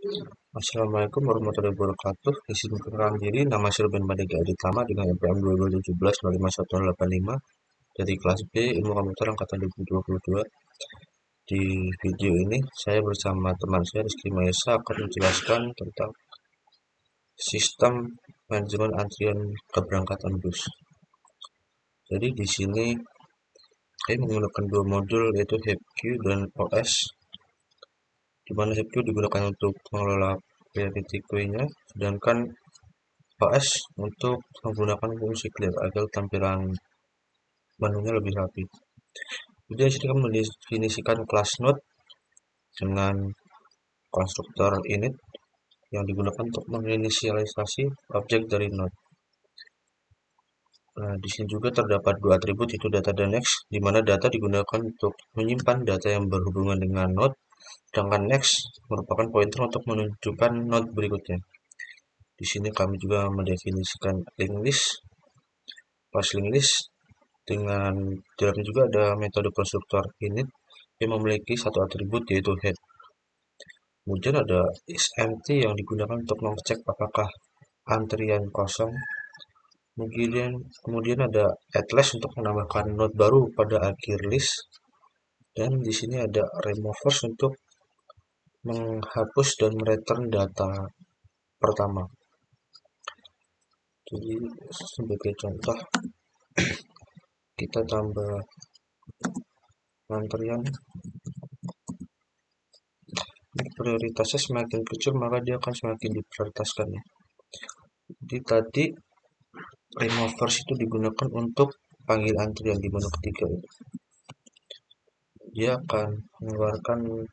Assalamualaikum warahmatullahi wabarakatuh. Izin perkenalan diri, nama saya Ruben Madega Aditama dengan NPM 2017-051085 dari kelas B Ilmu Komputer Angkatan 2022. Di video ini, saya bersama teman saya Rizky Maesa akan menjelaskan tentang sistem manajemen antrian keberangkatan bus. Jadi di sini saya menggunakan dua modul yaitu HepQ dan OS, di mana HepQ digunakan untuk mengelola priority queue-nya, sedangkan OS untuk menggunakan fungsi clear agar tampilan menunya lebih rapi. Kemudian sini kami mendefinisikan class node dengan konstruktor init yang digunakan untuk menginisialisasi objek dari node. Nah, di sini juga terdapat dua atribut yaitu data dan next, di mana data digunakan untuk menyimpan data yang berhubungan dengan node, sedangkan next merupakan pointer untuk menunjukkan node berikutnya. Di sini kami juga mendefinisikan linked list, class linked list dengan dalamnya juga ada metode konstruktor init yang memiliki satu atribut yaitu head. Kemudian ada isEmpty yang digunakan untuk mengecek apakah antrian kosong. Kemudian ada addList untuk menambahkan node baru pada akhir list. Dan di sini ada removers untuk menghapus dan mereturn data pertama. Jadi sebagai contoh kita tambah antrian, prioritasnya semakin kecil maka dia akan semakin diprioritaskan ya. Jadi tadi removers itu digunakan untuk panggil antrian di menu ketiga ini. Dia akan mengeluarkan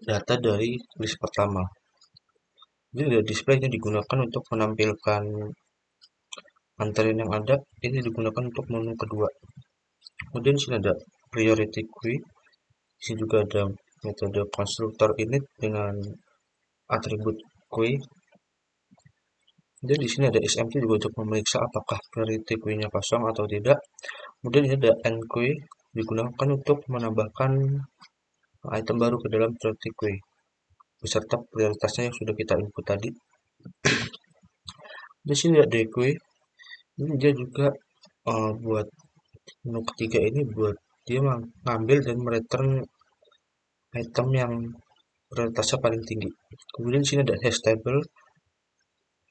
data dari list pertama. Jadi ada display ini digunakan untuk menampilkan antrian yang ada, ini digunakan untuk menu kedua. Kemudian sini ada priority queue. Sini juga ada metode konstruktor init dengan atribut queue. Dan di sini ada isEmpty juga untuk memeriksa apakah priority queue-nya kosong atau tidak. Kemudian ini ada endQueue digunakan untuk menambahkan item baru ke dalam priority queue beserta prioritasnya yang sudah kita input tadi. Di sini ada dequeue. Ini dia juga buat menu ketiga ini buat dia mengambil dan mereturn item yang prioritasnya paling tinggi. Kemudian di sini ada hash table.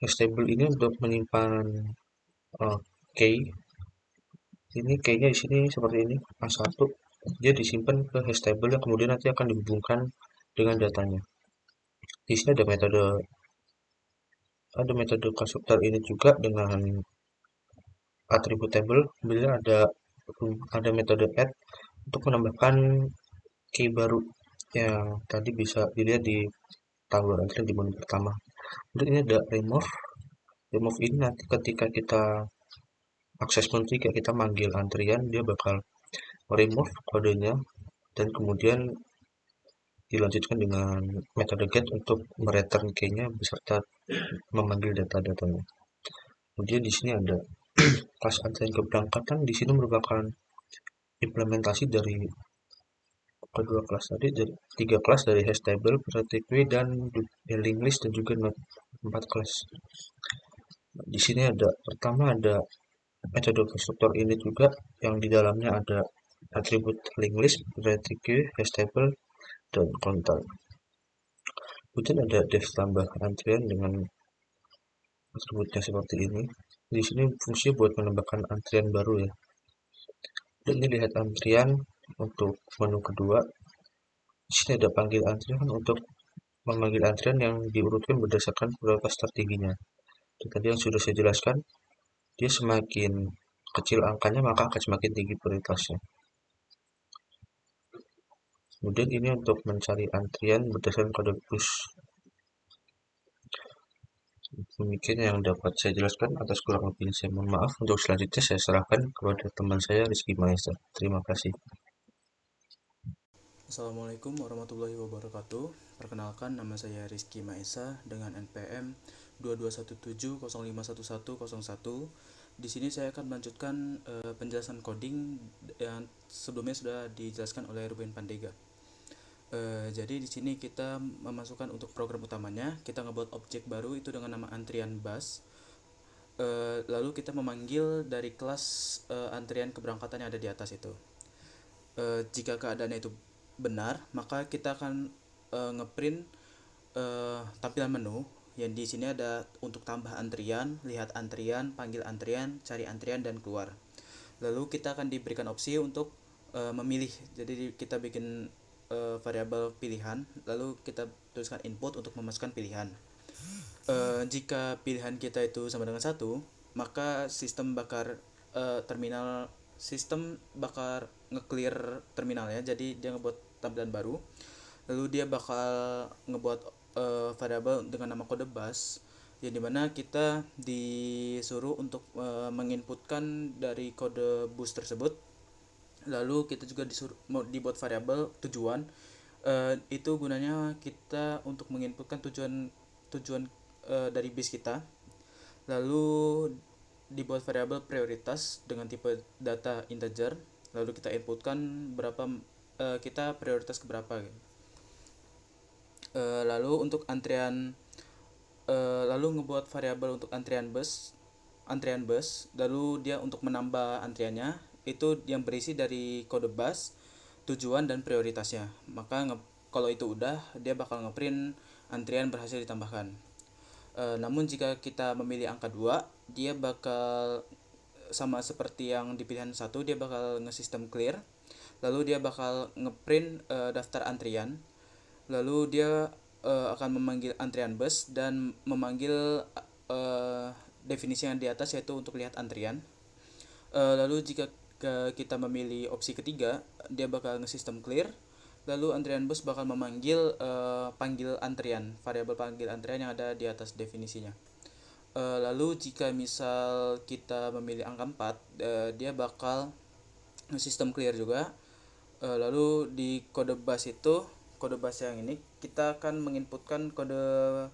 Hash table ini untuk menyimpan key. Ini key-nya di sini seperti ini, A1. Dia disimpan ke hash table yang kemudian nanti akan dihubungkan dengan datanya. Di sini ada metode konstruktor ini juga dengan atribut table. Kemudian ada metode add untuk menambahkan key baru yang tadi bisa dilihat di tombol antrian di menu pertama. Kemudian ini ada remove. Remove ini nanti ketika kita akses menu 3, kita manggil antrian, dia bakal remove kodenya dan kemudian dilanjutkan dengan metode get untuk mereturn key-nya beserta memanggil data-datanya. Kemudian di sini ada kelas antrian keberangkatan. Di sini merupakan implementasi dari kedua kelas tadi, dari tiga kelas dari hash table, priority queue, dan linked list dan juga node 4 kelas. Di sini pertama ada metode konstruktor ini juga yang di dalamnya ada atribut linked list, priority queue, hash table, dan counter. Kemudian ada def tambah antrian dengan atributnya seperti ini. Di sini fungsinya buat menambahkan antrian baru ya. Dan ini lihat antrian untuk menu kedua. Di sini ada panggil antrian untuk memanggil antrian yang diurutkan berdasarkan prioritas tertingginya. Dan tadi yang sudah saya jelaskan, dia semakin kecil angkanya maka akan semakin tinggi prioritasnya. Kemudian ini untuk mencari antrian berdasarkan kode bus. Demikian yang dapat saya jelaskan. Atas kurang lebihnya saya mohon maaf. Untuk selanjutnya saya serahkan kepada teman saya Rizky Maesa. Terima kasih. Assalamualaikum warahmatullahi wabarakatuh. Perkenalkan, nama saya Rizky Maesa dengan NPM 2217051101. Di sini saya akan melanjutkan penjelasan coding yang sebelumnya sudah dijelaskan oleh Ruben Pandega. Jadi di sini kita memasukkan untuk program utamanya, kita ngebuat objek baru itu dengan nama antrian bus. Lalu kita memanggil dari kelas antrian keberangkatan yang ada di atas itu. Jika keadaannya itu benar, maka kita akan ngeprint tampilan menu yang di sini ada untuk tambah antrian, lihat antrian, panggil antrian, cari antrian dan keluar. Lalu kita akan diberikan opsi untuk memilih. Jadi kita bikin variabel pilihan, lalu kita tuliskan input untuk memasukkan pilihan. Jika pilihan kita itu sama dengan 1, maka sistem bakar nge-clear terminalnya, jadi dia ngebuat tampilan baru. Lalu dia bakal ngebuat variabel dengan nama kode bus, yang dimana kita disuruh untuk menginputkan dari kode bus tersebut. Lalu kita juga disuruh mau dibuat variabel tujuan. Itu gunanya kita untuk menginputkan tujuan dari bus kita. Lalu dibuat variabel prioritas dengan tipe data integer. Lalu kita inputkan berapa kita prioritas ke berapa. Lalu untuk lalu ngebuat variabel untuk antrian bus. Lalu dia untuk menambah antriannya itu yang berisi dari kode bus, tujuan dan prioritasnya. Maka kalau itu udah, dia bakal ngeprint antrian berhasil ditambahkan. Namun jika kita memilih angka 2, dia bakal sama seperti yang di pilihan 1, dia bakal nge-system clear. Lalu dia bakal ngeprint daftar antrian. Lalu dia akan memanggil antrian bus dan memanggil definisi yang di atas, yaitu untuk lihat antrian. Lalu jika kita memilih opsi ketiga, dia bakal nge-system clear. Lalu antrian bus bakal memanggil panggil antrian, variabel panggil antrian yang ada di atas definisinya. Lalu jika misal kita memilih angka 4, dia bakal sistem clear juga. Lalu di kode bus yang ini kita akan menginputkan kode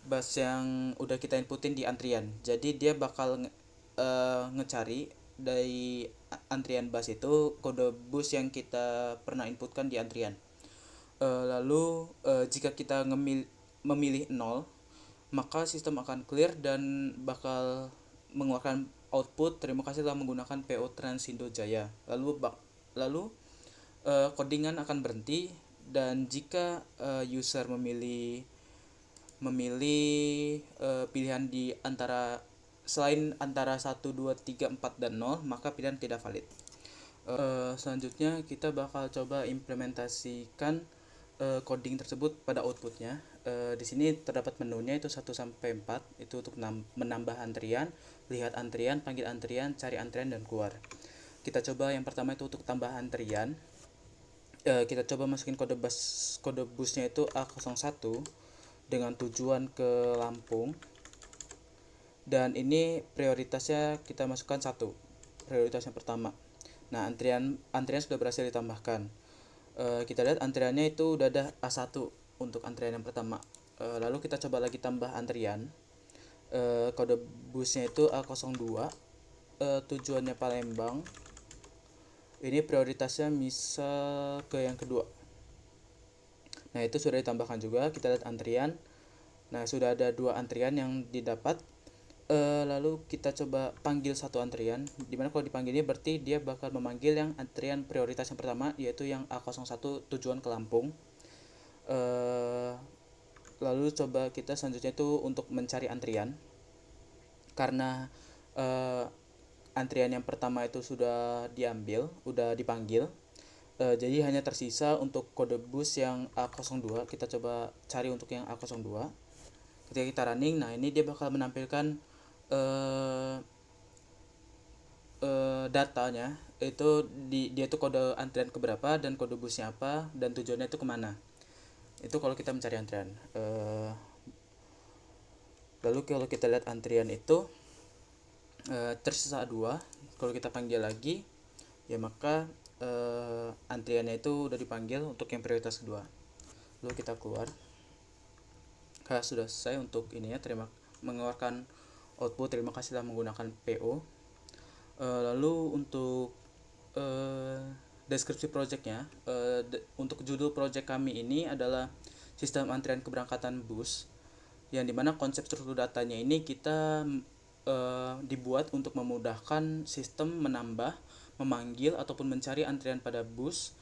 bus yang udah kita inputin di antrian. Jadi dia bakal ngecari dari antrian bus itu kode bus yang kita pernah inputkan di antrian. Lalu jika kita memilih 0, maka sistem akan clear dan bakal mengeluarkan output terima kasih telah menggunakan PO Transindo Jaya. Lalu codingan akan berhenti, dan jika user memilih pilihan di selain antara 1, 2, 3, 4 dan 0, maka pilihan tidak valid. Selanjutnya kita bakal coba implementasikan coding tersebut pada outputnya. Di sini terdapat menunya itu 1 sampai 4, itu untuk menambah antrian, lihat antrian, panggil antrian, cari antrian dan keluar. Kita coba yang pertama itu untuk tambah antrian. Kita coba masukin kode busnya itu A01 dengan tujuan ke Lampung. Dan ini prioritasnya kita masukkan 1, prioritas yang pertama. Nah, antrian sudah berhasil ditambahkan. Kita lihat antriannya itu udah ada A1 untuk antrian yang pertama. Lalu kita coba lagi tambah antrian. Kode busnya itu A02, tujuannya Palembang. Ini prioritasnya misal ke yang kedua. Nah, itu sudah ditambahkan juga. Kita lihat antrian. Nah, sudah ada 2 antrian yang didapat. Lalu kita coba panggil 1 antrian, dimana kalau dipanggil ini berarti dia bakal memanggil yang antrian prioritas yang pertama, yaitu yang A01 tujuan ke Lampung. Lalu coba kita selanjutnya itu untuk mencari antrian, karena antrian yang pertama itu sudah dipanggil. Jadi hanya tersisa untuk kode bus yang A02. Kita coba cari untuk yang A02. Ketika kita running, nah ini dia bakal menampilkan datanya, itu dia tuh kode antrian keberapa dan kode busnya apa dan tujuannya itu kemana. Itu kalau kita mencari antrian. Lalu kalau kita lihat antrian itu tersisa 2. Kalau kita panggil lagi, ya maka antriannya itu udah dipanggil untuk yang prioritas kedua. Lalu kita keluar. Sudah selesai untuk ininya, mengeluarkan output terima kasih telah menggunakan PO. Lalu untuk deskripsi projectnya, untuk judul project kami ini adalah sistem antrian keberangkatan bus, yang dimana konsep struktur datanya ini kita dibuat untuk memudahkan sistem menambah, memanggil ataupun mencari antrian pada bus,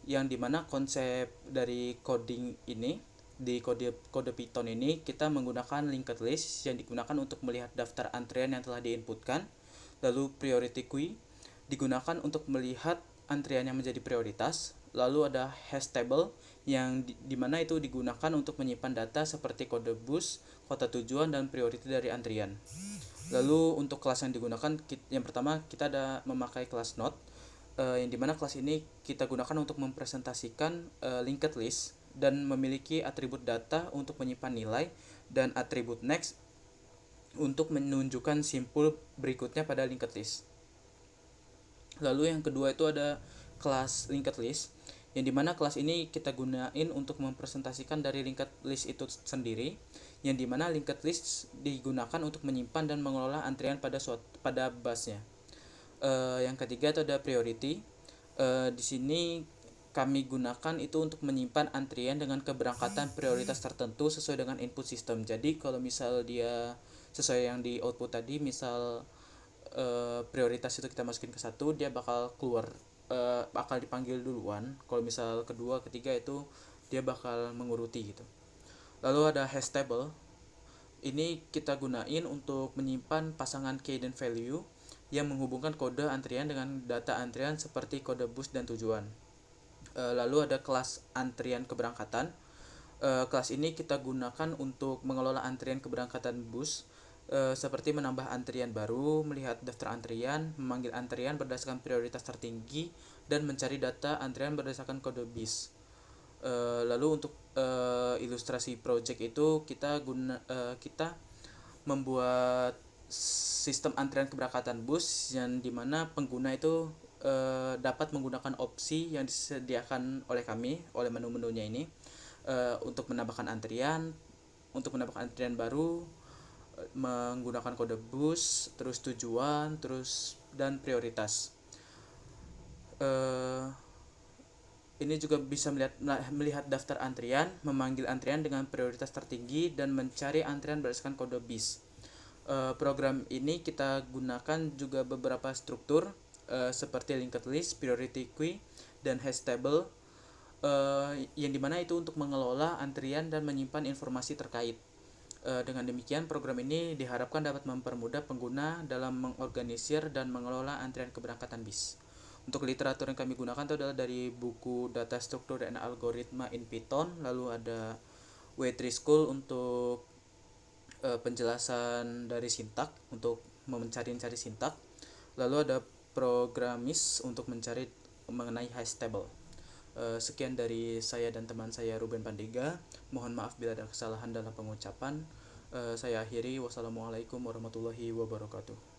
yang dimana konsep dari coding ini di kode Python ini kita menggunakan linked list yang digunakan untuk melihat daftar antrian yang telah diinputkan, lalu priority queue digunakan untuk melihat antrian yang menjadi prioritas, lalu ada hash table yang dimana itu digunakan untuk menyimpan data seperti kode bus, kota tujuan, dan priority dari antrian. Lalu untuk kelas yang digunakan, yang pertama kita ada memakai kelas node, yang dimana kelas ini kita gunakan untuk mempresentasikan linked list dan memiliki atribut data untuk menyimpan nilai, dan atribut next untuk menunjukkan simpul berikutnya pada linked list. Lalu yang kedua itu ada kelas linked list, yang dimana kelas ini kita gunain untuk mempresentasikan dari linked list itu sendiri, yang dimana linked list digunakan untuk menyimpan dan mengelola antrian pada busnya. Yang ketiga itu ada priority. Di sini kami gunakan itu untuk menyimpan antrian dengan keberangkatan prioritas tertentu sesuai dengan input sistem. Jadi kalau misal dia sesuai yang di output tadi, misal prioritas itu kita masukin ke satu, dia bakal keluar, bakal dipanggil duluan. Kalau misal kedua ketiga itu dia bakal menguruti gitu. Lalu ada hash table, ini kita gunain untuk menyimpan pasangan key dan value yang menghubungkan kode antrian dengan data antrian seperti kode bus dan tujuan. Lalu ada kelas antrian keberangkatan. Kelas ini kita gunakan untuk mengelola antrian keberangkatan bus, seperti menambah antrian baru, melihat daftar antrian, memanggil antrian berdasarkan prioritas tertinggi, dan mencari data antrian berdasarkan kode bis. Lalu untuk ilustrasi project itu kita membuat sistem antrian keberangkatan bus yang dimana pengguna itu dapat menggunakan opsi yang disediakan oleh kami, oleh menu-menunya ini, untuk menambahkan antrian, untuk menambahkan antrian baru, menggunakan kode bus, terus tujuan, terus dan prioritas. Ini juga bisa melihat daftar antrian, memanggil antrian dengan prioritas tertinggi, dan mencari antrian berdasarkan kode bis. Program ini kita gunakan juga beberapa struktur, seperti linked list, priority queue, dan hash table, yang dimana itu untuk mengelola antrian dan menyimpan informasi terkait. Dengan demikian, program ini diharapkan dapat mempermudah pengguna dalam mengorganisir dan mengelola antrian keberangkatan bis. Untuk literatur yang kami gunakan itu adalah dari buku Data Structure and Algorithm in Python, lalu ada W3 School untuk penjelasan dari sintak, untuk mencari sintak, lalu ada Programmis untuk mencari mengenai hash table. Sekian dari saya dan teman saya Ruben Pandiga. Mohon maaf bila ada kesalahan dalam pengucapan. Saya akhiri. Wassalamualaikum warahmatullahi wabarakatuh.